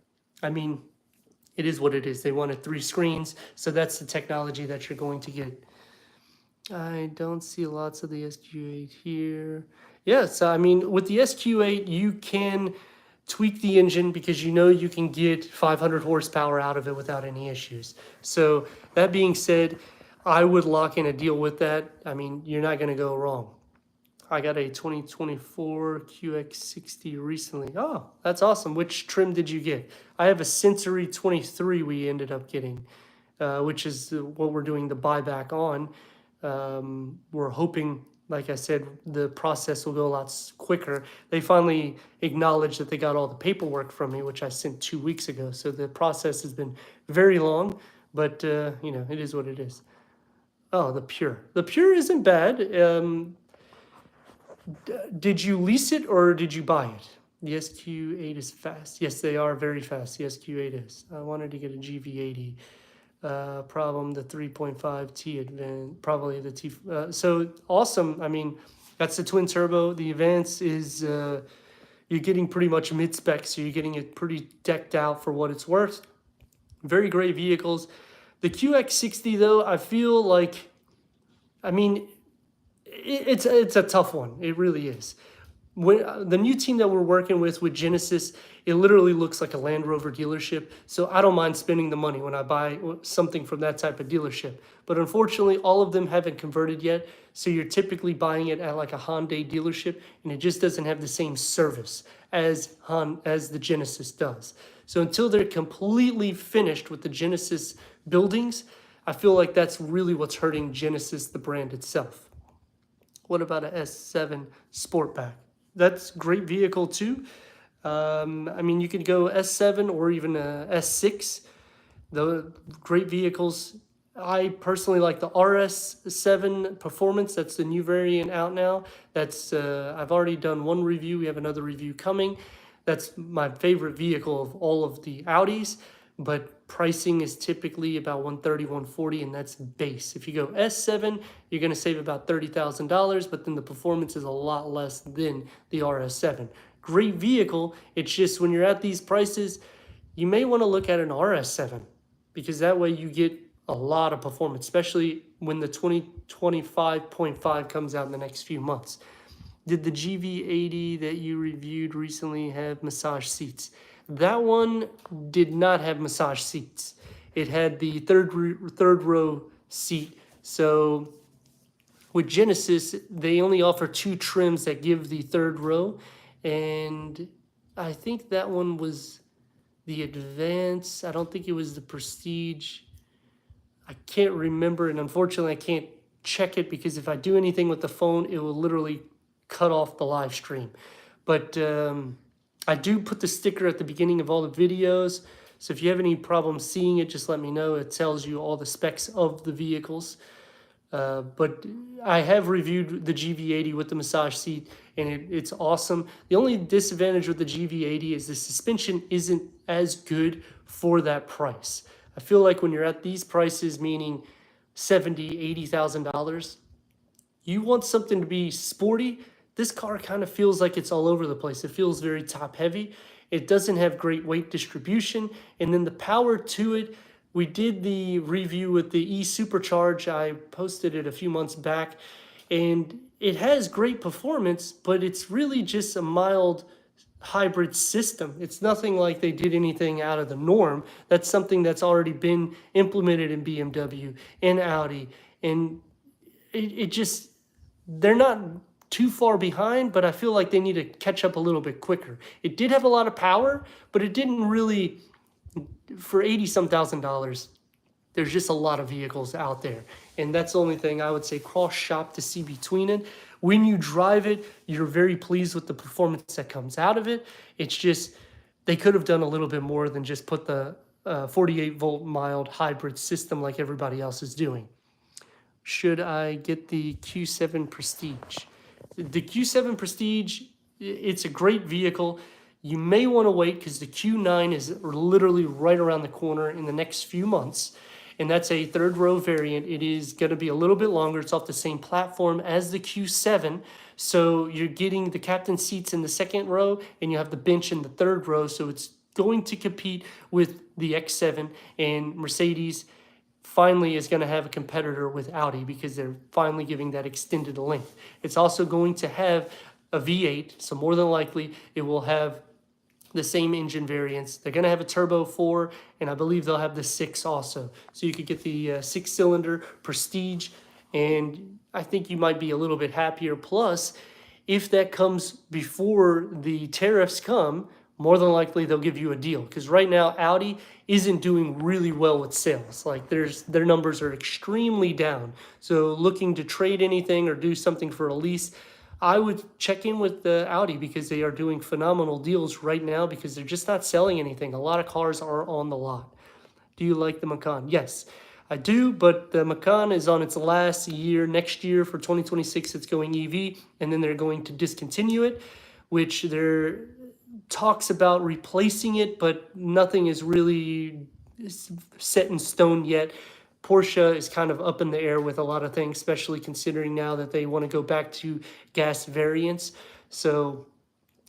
I mean, it is what it is. They wanted 3 screens, so that's the technology that you're going to get. I don't see lots of the SQ8 here. Yeah, so I mean, with the SQ8, you can tweak the engine because you know you can get 500 horsepower out of it without any issues. So that being said, I would lock in a deal with that. I mean, you're not going to go wrong. I got a 2024 QX60 recently. Oh, that's awesome. Which trim did you get? I have a Sensory 23 we ended up getting, which is what we're doing the buyback on. We're hoping, like I said, the process will go a lot quicker. They finally acknowledged that they got all the paperwork from me, which I sent 2 weeks ago. So the process has been very long, but you know, it is what it is. Oh, the Pure. The Pure isn't bad. Did you lease it or did you buy it? The SQ8 is fast. Yes, they are very fast. The SQ8 is. I wanted to get a GV80. Problem, the 3.5 T Advance, probably the T. So awesome. I mean, that's the twin turbo. The Advance is, you're getting pretty much mid-spec, so you're getting it pretty decked out for what it's worth. Very great vehicles. The QX60, though, I feel like, I mean, it's a tough one. It really is. When the new team that we're working with Genesis, it literally looks like a Land Rover dealership. So I don't mind spending the money when I buy something from that type of dealership. But unfortunately, all of them haven't converted yet. So you're typically buying it at like a Hyundai dealership, and it just doesn't have the same service as the Genesis does. So until they're completely finished with the Genesis buildings, I feel like that's really what's hurting Genesis, the brand itself. What about a S7 Sportback? That's a great vehicle too. I mean, you could go S7 or even a S6. The great vehicles. I personally like the RS7 Performance. That's the new variant out now. That's I've already done one review. We have another review coming. That's my favorite vehicle of all of the Audis. But pricing is typically about $130, $140, and that's base. If you go S7, you're going to save about $30,000, but then the performance is a lot less than the RS7. Great vehicle. It's just when you're at these prices, you may want to look at an RS7 because that way you get a lot of performance, especially when the 2025.5 comes out in the next few months. Did the GV80 that you reviewed recently have massage seats? That one did not have massage seats. It had the third row seat. So with Genesis, they only offer 2 trims that give the third row. And I think that one was the Advance. I don't think it was the Prestige. I can't remember. And unfortunately, I can't check it because if I do anything with the phone, it will literally cut off the live stream. But I do put the sticker at the beginning of all the videos. So if you have any problem seeing it, just let me know. It tells you all the specs of the vehicles. But I have reviewed the GV80 with the massage seat, and it's awesome. The only disadvantage with the GV80 is the suspension isn't as good for that price. I feel like when you're at these prices, meaning $70,000, $80,000, you want something to be sporty. This car kind of feels like it's all over the place. It feels very top heavy. It doesn't have great weight distribution. And then the power to it, we did the review with the E-Supercharge. I posted it a few months back. And it has great performance, but it's really just a mild hybrid system. It's nothing like they did anything out of the norm. That's something that's already been implemented in BMW and Audi. And it just, they're not too far behind, but I feel like they need to catch up a little bit quicker. It did have a lot of power, but it didn't really, for $80-some thousand, there's just a lot of vehicles out there. And that's the only thing I would say cross shop to see between it. when you drive it, you're very pleased with the performance that comes out of it. It's just they could have done a little bit more than just put the 48 volt mild hybrid system like everybody else is doing. Should I get the Q7 Prestige? The Q7 Prestige, it's a great vehicle. You may want to wait because the Q9 is literally right around the corner in the next few months. And that's a third row variant. It is going to be a little bit longer. It's off the same platform as the Q7. So you're getting the captain seats in the second row and you have the bench in the third row. So it's going to compete with the X7, and Mercedes finally is going to have a competitor with Audi because they're finally giving that extended length. It's also going to have a V8, so more than likely it will have the same engine variants. They're going to have a turbo 4, and I believe they'll have the 6 also. So you could get the 6-cylinder Prestige, and I think you might be a little bit happier. Plus, if that comes before the tariffs come, more than likely they'll give you a deal. Because right now, Audi isn't doing really well with sales. Like their numbers are extremely down. So looking to trade anything or do something for a lease, I would check in with the Audi because they are doing phenomenal deals right now because they're just not selling anything. A lot of cars are on the lot. Do you like the Macan? Yes, I do, but the Macan is on its last year. Next year for 2026, it's going EV, and then they're going to discontinue it, which they're talks about replacing it, but nothing is really set in stone yet. Porsche is kind of up in the air with a lot of things, especially considering now that they want to go back to gas variants. So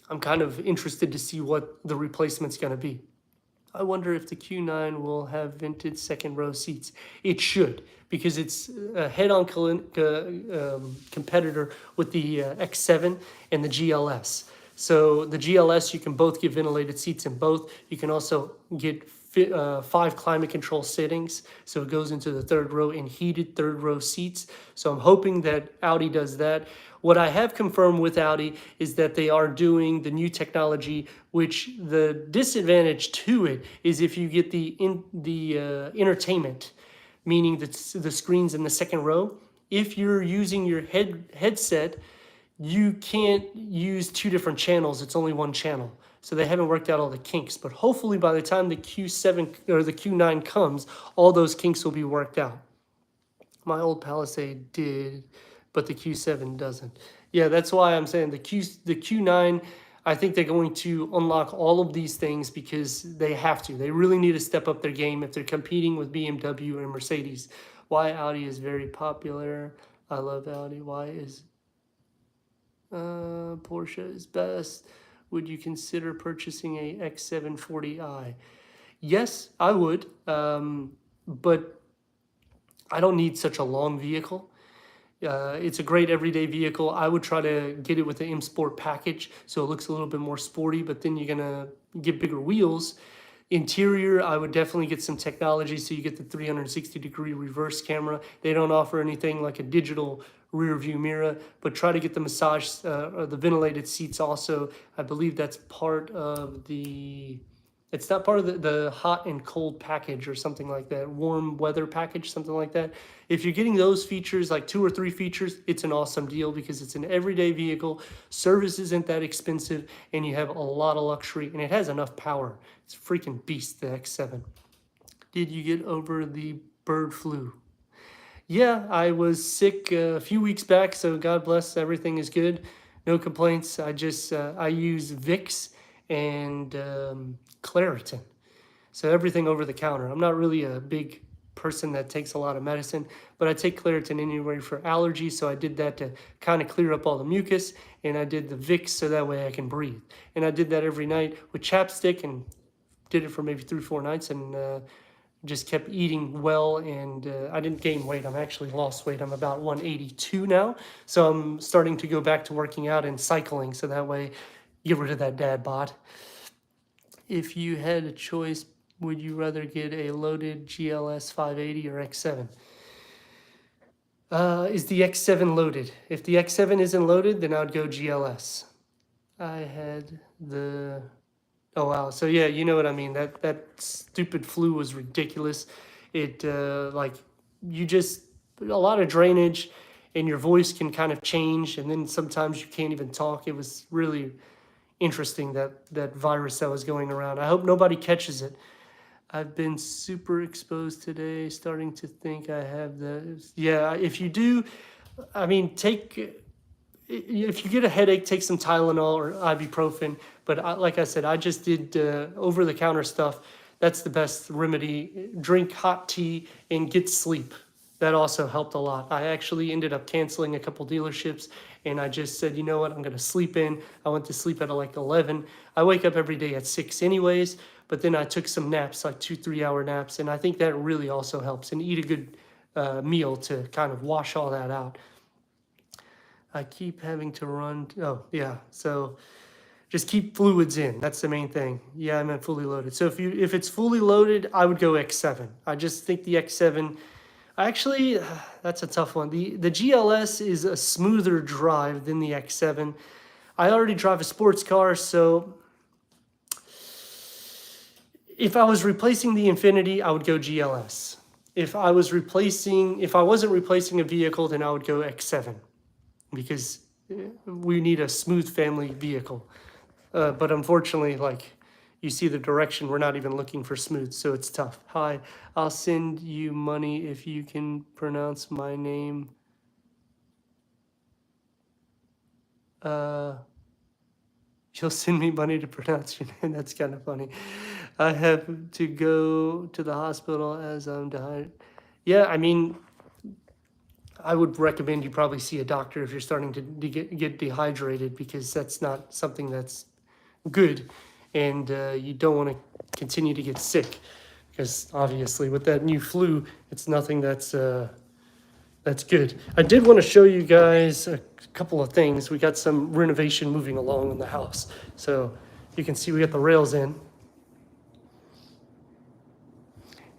I'm kind of interested to see what the replacement's going to be. I wonder if the Q9 will have vented second row seats. It should, because it's a head-on competitor with the X7 and the GLS. So the GLS, you can both get ventilated seats in both. You can also get 5 climate control settings. So it goes into the third row in heated third row seats. So I'm hoping that Audi does that. What I have confirmed with Audi is that they are doing the new technology, which the disadvantage to it is if you get the entertainment, meaning the screens in the second row. If you're using your headset, you can't use 2 different channels. It's only 1 channel. So they haven't worked out all the kinks. But hopefully by the time the Q7 or the Q9 comes, all those kinks will be worked out. My old Palisade did, but the Q7 doesn't. Yeah, that's why I'm saying the Q9, I think they're going to unlock all of these things because they have to. They really need to step up their game if they're competing with BMW and Mercedes. Why Audi is very popular. I love Audi. Why is Porsche is best? Would you consider purchasing a X740i? Yes, I would, but I don't need such a long vehicle. It's a great everyday vehicle. I would try to get it with the M Sport package so it looks a little bit more sporty, but then you're gonna get bigger wheels. Interior, I would definitely get some technology so you get the 360-degree reverse camera. They don't offer anything like a digital rear view mirror, but try to get the massage or the ventilated seats also. I believe that's part of the, it's not part of the hot and cold package or something like that, warm weather package, something like that. If you're getting those features, like 2 or 3 features, it's an awesome deal because it's an everyday vehicle, service isn't that expensive, and you have a lot of luxury, and it has enough power. It's a freaking beast, the X7. Did you get over the bird flu? Yeah, I was sick a few weeks back, so God bless, everything is good. No complaints. I just, I use Vicks and Claritin. So everything over the counter. I'm not really a big person that takes a lot of medicine, but I take Claritin anyway for allergies, so I did that to kind of clear up all the mucus, and I did the Vicks so that way I can breathe. And I did that every night with chapstick and did it for maybe 3-4 nights, and just kept eating well, and I didn't gain weight. I'm actually lost weight. I'm about 182 now, so I'm starting to go back to working out and cycling, so that way get rid of that dad bod. If you had a choice, would you rather get a loaded GLS 580 or X7? Is the X7 loaded? If the X7 isn't loaded, then I'd go GLS. I had the... Oh, wow. So, yeah, you know what I mean. That stupid flu was ridiculous. It, like, you just... A lot of drainage. and your voice can kind of change, and then sometimes you can't even talk. It was really interesting, that virus that was going around. I hope nobody catches it. I've been super exposed today, starting to think I have the, yeah, if you do, I mean, if you get a headache, take some Tylenol or ibuprofen. But like I said, I just did over-the-counter stuff. That's the best remedy. Drink hot tea and get sleep. That also helped a lot. I actually ended up canceling a couple dealerships, and I just said, you know what, I'm going to sleep in. I went to sleep at like 11. I wake up every day at 6 anyways, but then I took some naps, like 2-3 hour naps, and I think that really also helps. And eat a good meal to kind of wash all that out. I keep having to run. Oh, yeah. So just keep fluids in. That's the main thing. Yeah, I meant fully loaded. So if it's fully loaded, I would go X7. I just think the X7. Actually, that's a tough one. The GLS is a smoother drive than the X7. I already drive a sports car, so if I was replacing the Infiniti, I would go GLS. If I wasn't replacing a vehicle, then I would go X7, because we need a smooth family vehicle. But unfortunately, like, you see the direction, we're not even looking for smooth, so it's tough. Hi, I'll send you money if you can pronounce my name. You'll send me money to pronounce your name. That's kind of funny. I have to go to the hospital as I'm dehydrated. Yeah, I mean, I would recommend you probably see a doctor if you're starting to get dehydrated, because that's not something that's good, and you don't want to continue to get sick, because obviously with that new flu, it's nothing that's good. I did want to show you guys a couple of things. We got some renovation moving along in the house, so you can see we got the rails in,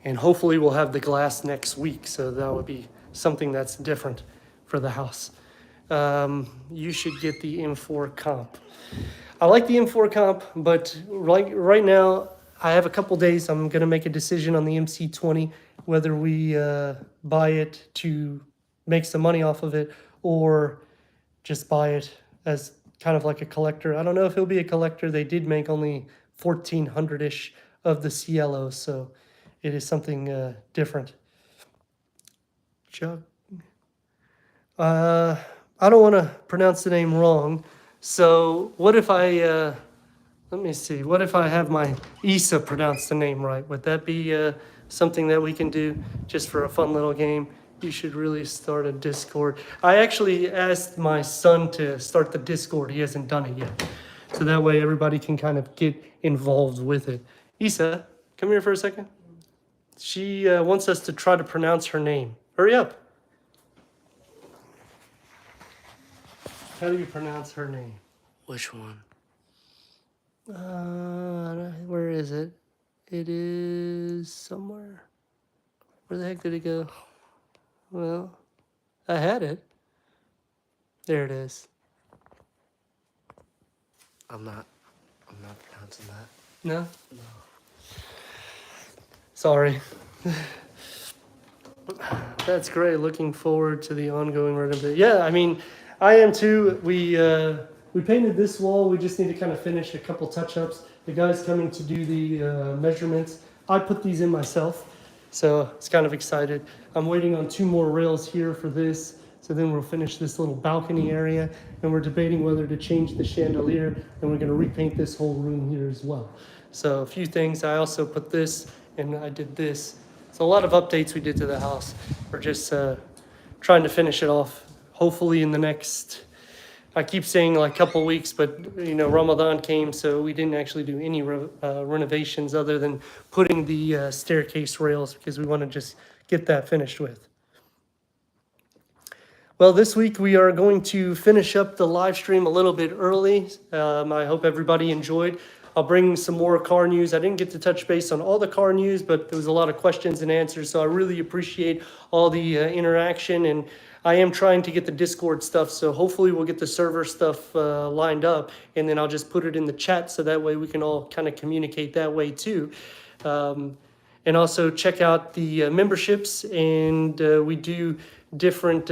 and hopefully we'll have the glass next week, so that would be something that's different for the house. You should get the M4 Comp. I like the M4 Comp, but right now, I have a couple days. I'm going to make a decision on the MC20, whether we buy it to make some money off of it, or just buy it as kind of like a collector. I don't know if it'll be a collector. They did make only 1,400-ish of the Cielo, so it is something different. Chuck. I don't want to pronounce the name wrong. So what if let me see, what if I have my Issa pronounce the name right? Would that be something that we can do just for a fun little game? You should really start a Discord. I actually asked my son to start the Discord. He hasn't done it yet. So that way everybody can kind of get involved with it. Issa, come here for a second. She wants us to try to pronounce her name. Hurry up. How do you pronounce her name? Which one? Where is it? It is somewhere. Where the heck did it go? Well, I had it. There it is. I'm not pronouncing that. No? No. Sorry. That's great. Looking forward to the ongoing renovation. Yeah, I mean, I am too. We painted this wall. We just need to kind of finish a couple touch-ups. The guy's coming to do the measurements. I put these in myself, so it's kind of excited. I'm waiting on 2 more rails here for this, so then we'll finish this little balcony area, and we're debating whether to change the chandelier, and we're going to repaint this whole room here as well. So a few things. I also put this, and I did this. So a lot of updates we did to the house. We're just trying to finish it off, hopefully in the next, I keep saying like couple weeks, but you know, Ramadan came, so we didn't actually do any renovations other than putting the staircase rails, because we want to just get that finished with. Well, this week we are going to finish up the live stream a little bit early. I hope everybody enjoyed. I'll bring some more car news. I didn't get to touch base on all the car news, but there was a lot of questions and answers, so I really appreciate all the interaction, and I am trying to get the Discord stuff, so hopefully we'll get the server stuff lined up, and then I'll just put it in the chat so that way we can all kind of communicate that way too. And also check out the memberships, and we do different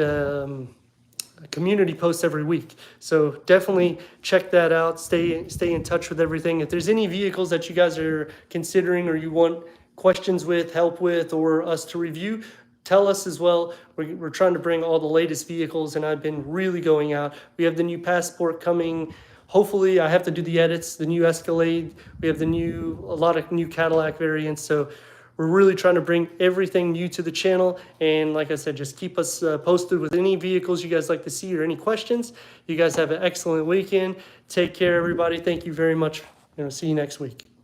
community posts every week. So definitely check that out. Stay in touch with everything. If there's any vehicles that you guys are considering or you want questions with, help with, or us to review, tell us as well. We're trying to bring all the latest vehicles, and I've been really going out. We have the new Passport coming. Hopefully, I have to do the edits, the new Escalade. We have a lot of new Cadillac variants. So we're really trying to bring everything new to the channel. And like I said, just keep us posted with any vehicles you guys like to see or any questions. You guys have an excellent weekend. Take care, everybody. Thank you very much. See you next week.